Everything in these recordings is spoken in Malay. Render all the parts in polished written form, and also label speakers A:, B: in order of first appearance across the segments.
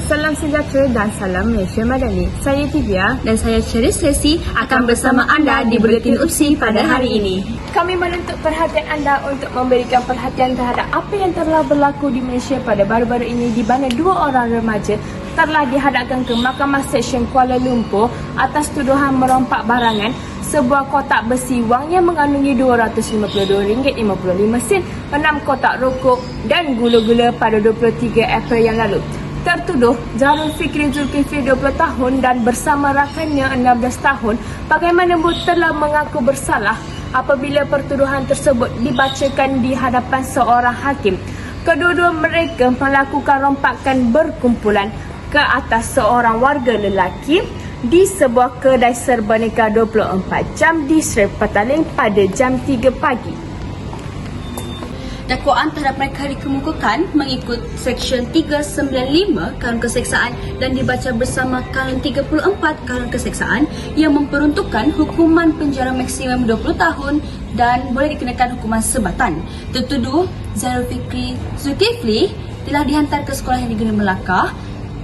A: Salam sejahtera dan salam Malaysia Madani. Saya Tivia
B: dan saya Cheris Lesi akan bersama anda di Buletin UPSI pada hari ini.
A: Kami menuntut perhatian anda untuk memberikan perhatian terhadap apa yang telah berlaku di Malaysia pada baru-baru ini, di mana 2 orang remaja telah dihadapkan ke Mahkamah Seksyen Kuala Lumpur atas tuduhan merompak barangan sebuah kotak besi wang yang mengandungi RM252.55, 6 kotak rokok dan gula-gula pada 23 April yang lalu. Tertuduh Zarul Fikri Zulkifli 20 tahun dan bersama rakannya 16 tahun bagaimanapun telah mengaku bersalah apabila pertuduhan tersebut dibacakan di hadapan seorang hakim. Kedua-dua mereka melakukan rompakan berkumpulan ke atas seorang warga lelaki di sebuah kedai serba-neka 24 jam di Seri Petaling pada jam 3 pagi.
B: Dakwaan terhadap mereka dikemukakan mengikut Seksyen 395 Kanun Keseksaan dan dibaca bersama Kanun 34 Kanun Keseksaan yang memperuntukkan hukuman penjara maksimum 20 tahun dan boleh dikenakan hukuman sebatan. Tertuduh Zarul Fikri Zulkifli telah dihantar ke sekolah yang Negeri Melaka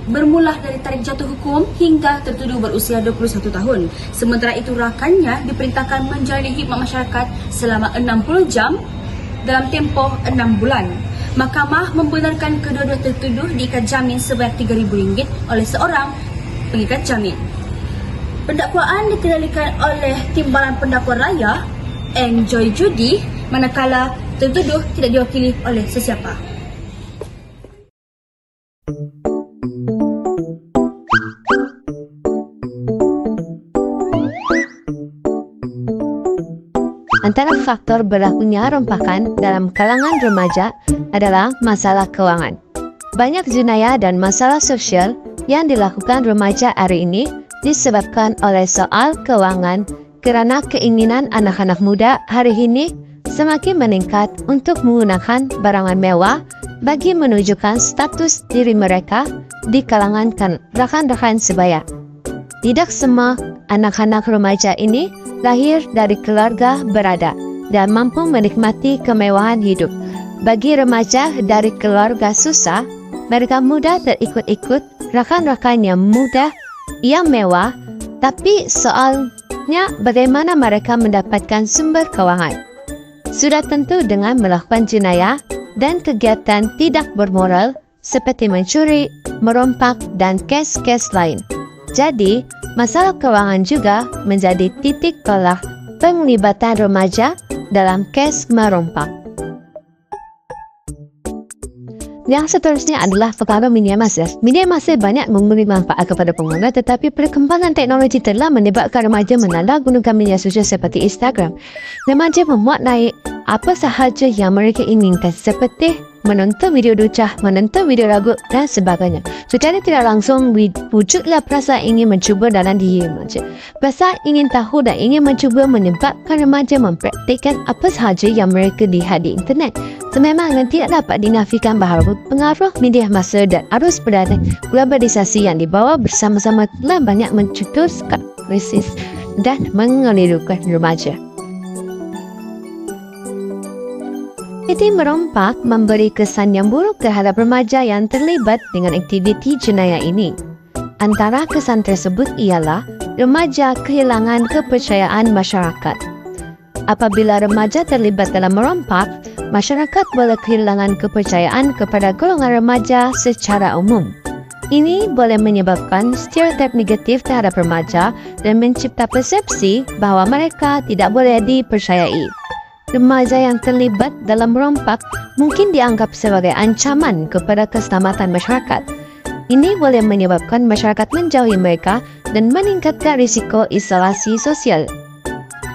B: bermula dari tarikh jatuh hukum hingga tertuduh berusia 21 tahun. Sementara itu rakannya diperintahkan menjalani khidmat masyarakat selama 60 jam dalam tempoh 6 bulan. Mahkamah membenarkan kedua-dua tertuduh diikat jamin sebanyak RM3,000 oleh seorang pengikat jamin. Pendakwaan dikendalikan oleh Timbalan Pendakwa Raya Enjoy Judi, manakala tertuduh tidak diwakili oleh sesiapa.
C: Antara faktor berlakunya rompakan dalam kalangan remaja adalah masalah keuangan. Banyak jenayah dan masalah sosial yang dilakukan remaja hari ini disebabkan oleh soal keuangan kerana keinginan anak-anak muda hari ini semakin meningkat untuk menggunakan barangan mewah bagi menunjukkan status diri mereka di kalangan rakan-rakan sebaya. Tidak semua anak-anak remaja ini lahir dari keluarga berada dan mampu menikmati kemewahan hidup. Bagi remaja dari keluarga susah, mereka mudah terikut-ikut rakan-rakan yang muda, yang mewah, tapi soalnya bagaimana mereka mendapatkan sumber keuangan. Sudah tentu dengan melakukan jenayah dan kegiatan tidak bermoral seperti mencuri, merompak, dan kes-kes lain. Jadi, masalah keuangan juga menjadi titik tolak penglibatan remaja dalam kes merompak. Yang seterusnya adalah perkara media massa. Media massa banyak memberi manfaat kepada pengguna, tetapi perkembangan teknologi telah menyebabkan remaja menandalgunakan media sosial seperti Instagram. Remaja memuat naik apa sahaja yang mereka inginkan seperti menonton video ducah, menonton video lagu dan sebagainya. Secara tidak langsung wujudlah perasaan ingin mencuba dalam diri remaja. Perasaan ingin tahu dan ingin mencuba menyebabkan remaja mempraktikkan apa sahaja yang mereka lihat di internet. Sememangnya tidak dapat dinafikan bahawa pengaruh media massa dan arus perdana globalisasi yang dibawa bersama-sama telah banyak mencetuskan krisis dan mengelirukan remaja. Aktiviti merompak memberi kesan yang buruk terhadap remaja yang terlibat dengan aktiviti jenayah ini. Antara kesan tersebut ialah remaja kehilangan kepercayaan masyarakat. Apabila remaja terlibat dalam merompak, masyarakat boleh kehilangan kepercayaan kepada golongan remaja secara umum. Ini boleh menyebabkan stereotip negatif terhadap remaja dan mencipta persepsi bahawa mereka tidak boleh dipercayai. Remaja yang terlibat dalam merompak mungkin dianggap sebagai ancaman kepada keselamatan masyarakat. Ini boleh menyebabkan masyarakat menjauhi mereka dan meningkatkan risiko isolasi sosial.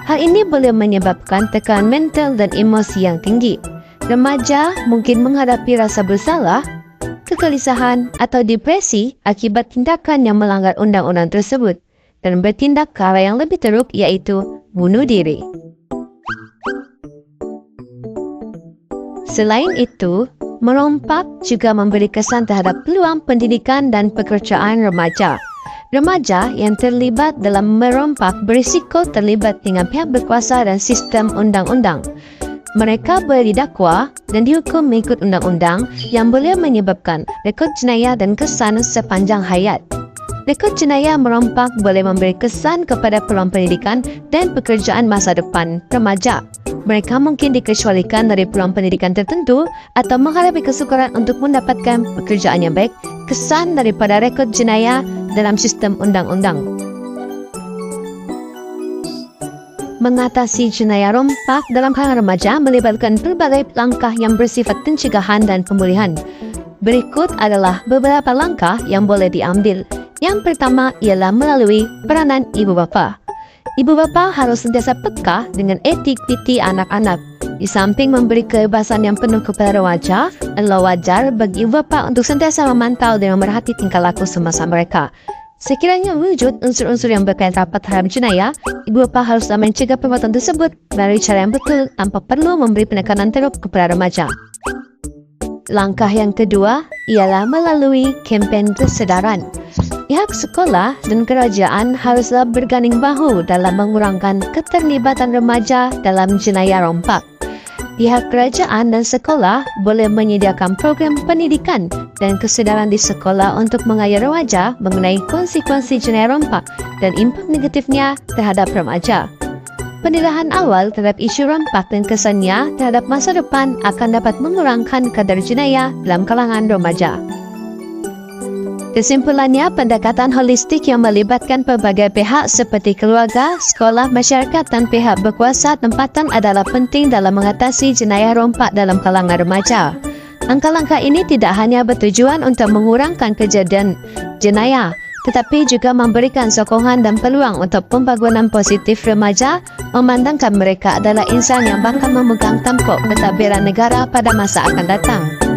C: Hal ini boleh menyebabkan tekanan mental dan emosi yang tinggi. Remaja mungkin menghadapi rasa bersalah, kegelisahan atau depresi akibat tindakan yang melanggar undang-undang tersebut dan bertindak ke arah yang lebih teruk, iaitu bunuh diri. Selain itu, merompak juga memberi kesan terhadap peluang pendidikan dan pekerjaan remaja. Remaja yang terlibat dalam merompak berisiko terlibat dengan pihak berkuasa dan sistem undang-undang. Mereka boleh didakwa dan dihukum mengikut undang-undang yang boleh menyebabkan rekod jenayah dan kesan sepanjang hayat. Rekod jenayah merompak boleh memberi kesan kepada peluang pendidikan dan pekerjaan masa depan remaja. Mereka mungkin dikecualikan dari peluang pendidikan tertentu atau menghadapi kesukaran untuk mendapatkan pekerjaan yang baik kesan daripada rekod jenayah dalam sistem undang-undang. Mengatasi jenayah rompak dalam kalangan remaja melibatkan pelbagai langkah yang bersifat pencegahan dan pemulihan. Berikut adalah beberapa langkah yang boleh diambil. Yang pertama ialah melalui peranan ibu bapa. Ibu bapa harus sentiasa peka dengan etik piti anak-anak. Di samping memberi kebebasan yang penuh kepada remaja, adalah wajar bagi ibu bapa untuk sentiasa memantau dan memerhati tingkah laku semasa mereka. Sekiranya wujud unsur-unsur yang berkaitan rapat terhadap jenayah, ibu bapa haruslah mencegah perbuatan tersebut melalui cara yang betul tanpa perlu memberi penekanan teruk kepada remaja. Langkah yang kedua ialah melalui kempen kesedaran. Pihak sekolah dan kerajaan haruslah berganding bahu dalam mengurangkan keterlibatan remaja dalam jenayah rompak. Pihak kerajaan dan sekolah boleh menyediakan program pendidikan dan kesedaran di sekolah untuk mengajar remaja mengenai konsekuensi jenayah rompak dan impak negatifnya terhadap remaja. Pendidikan awal terhadap isu rompak dan kesannya terhadap masa depan akan dapat mengurangkan kadar jenayah dalam kalangan remaja. Kesimpulannya, pendekatan holistik yang melibatkan pelbagai pihak seperti keluarga, sekolah, masyarakat dan pihak berkuasa tempatan adalah penting dalam mengatasi jenayah rompak dalam kalangan remaja. Langkah-langkah ini tidak hanya bertujuan untuk mengurangkan kejadian jenayah, tetapi juga memberikan sokongan dan peluang untuk pembangunan positif remaja, memandangkan mereka adalah insan yang bakal memegang tampuk pentadbiran negara pada masa akan datang.